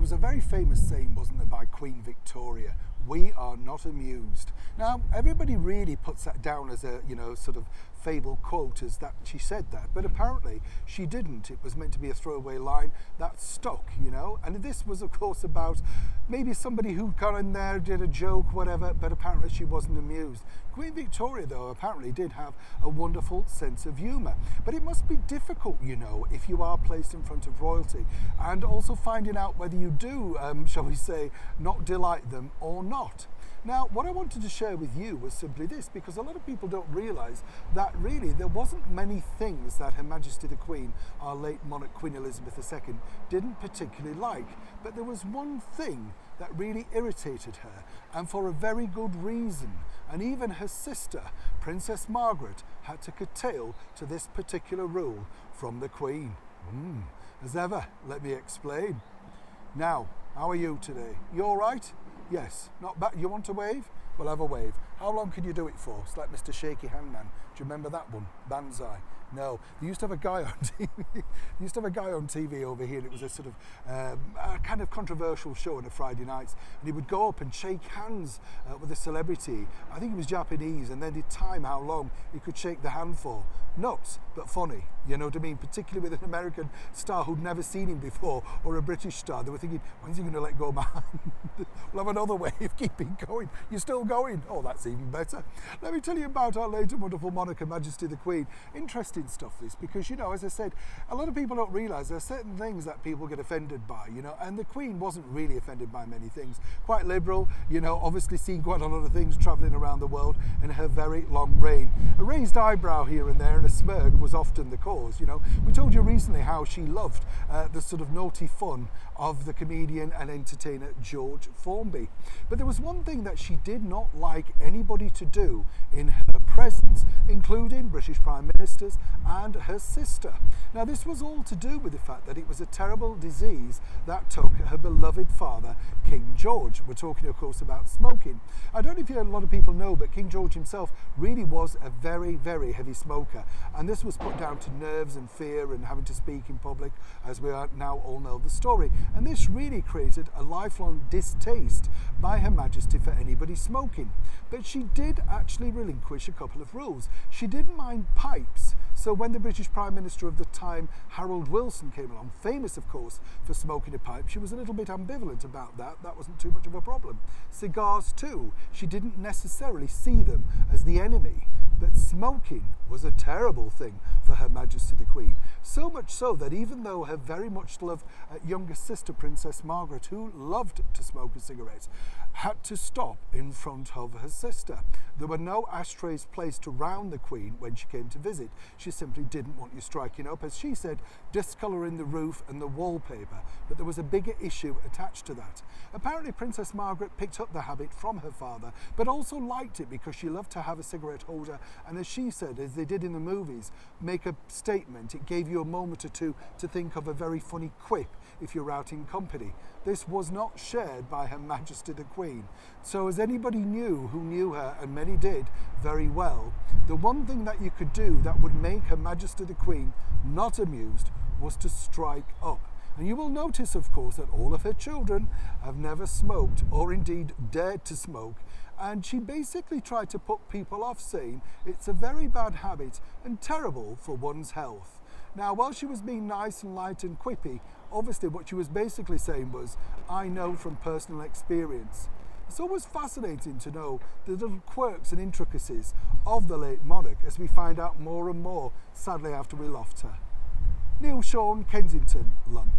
was a very famous saying, wasn't there, by Queen Victoria: "We are not amused." Now, everybody really puts that down as a, sort of fable quote, as that she said that, but apparently she didn't. It was meant to be a throwaway line that stuck, and this was, of course, about maybe somebody who got in there, did a joke, whatever, but apparently she wasn't amused. Queen Victoria, though, apparently did have a wonderful sense of humour, but it must be difficult, if you are placed in front of royalty, and also finding out whether you do, shall we say, not delight them or not. Now, what I wanted to share with you was simply this, because a lot of people don't realise that really there wasn't many things that Her Majesty the Queen, our late monarch Queen Elizabeth II, didn't particularly like. But there was one thing that really irritated her, and for a very good reason. And even her sister, Princess Margaret, had to curtail to this particular rule from the Queen. As ever, let me explain. Now, how are you today? You all right? Yes, not bad. You want a wave? We'll have a wave. How long can you do it for? It's like Mr. Shaky Hangman. Do you remember that one? Banzai. No, they used to have a guy on TV. Over here, and it was a sort of a kind of controversial show on a Friday nights, and he would go up and shake hands with a celebrity. I think he was Japanese, and then he'd time how long he could shake the hand for. Nuts, but funny, you know what I mean? Particularly with an American star who'd never seen him before, or a British star. They were thinking, when's he going to let go of my hand? We'll have another wave, keep it going. You're still going? Oh, that's even better. Let me tell you about our late and wonderful monarch, Her Majesty the Queen. Interesting stuff this, because, as I said, a lot of people don't realise there are certain things that people get offended by, and the Queen wasn't really offended by many things. Quite liberal, obviously seen quite a lot of things travelling around the world in her very long reign. A raised eyebrow here and there and a smirk was often the cause, We told you recently how she loved the sort of naughty fun of the comedian and entertainer George Formby. But there was one thing that she did not like anybody to do in her presence, including British Prime Ministers and her sister. Now, this was all to do with the fact that it was a terrible disease that took her beloved father, King George. We're talking, of course, about smoking. I don't know if a lot of people know, but King George himself really was a very, very heavy smoker. And this was put down to nerves and fear and having to speak in public, as we are now all know the story. And this really created a lifelong distaste by Her Majesty for anybody smoking. But she did actually relinquish a couple of rules. She didn't mind pipes. So when the British Prime Minister of the time, Harold Wilson, came along, famous of course for smoking a pipe, she was a little bit ambivalent about that. That wasn't too much of a problem. Cigars too, she didn't necessarily see them as the enemy. But smoking was a terrible thing for Her Majesty the Queen. So much so that even though her very much loved younger sister, Princess Margaret, who loved to smoke a cigarette, had to stop in front of her sister. There were no ashtrays placed around the Queen when she came to visit. She simply didn't want you striking up, as she said, discolouring the roof and the wallpaper. But there was a bigger issue attached to that. Apparently Princess Margaret picked up the habit from her father, but also liked it because she loved to have a cigarette holder, and as she said, as they did in the movies, make a statement. It gave you a moment or two to think of a very funny quip if you're out in company. This was not shared by Her Majesty the Queen. So as anybody knew who knew her, and many did very well, the one thing that you could do that would make Her Majesty the Queen not amused was to strike up. And you will notice, of course, that all of her children have never smoked or indeed dared to smoke. And she basically tried to put people off, saying it's a very bad habit and terrible for one's health. Now, while she was being nice and light and quippy, obviously what she was basically saying was, I know from personal experience. It's always fascinating to know the little quirks and intricacies of the late monarch as we find out more and more, sadly, after we lost her. Neil Sean, Kensington, London.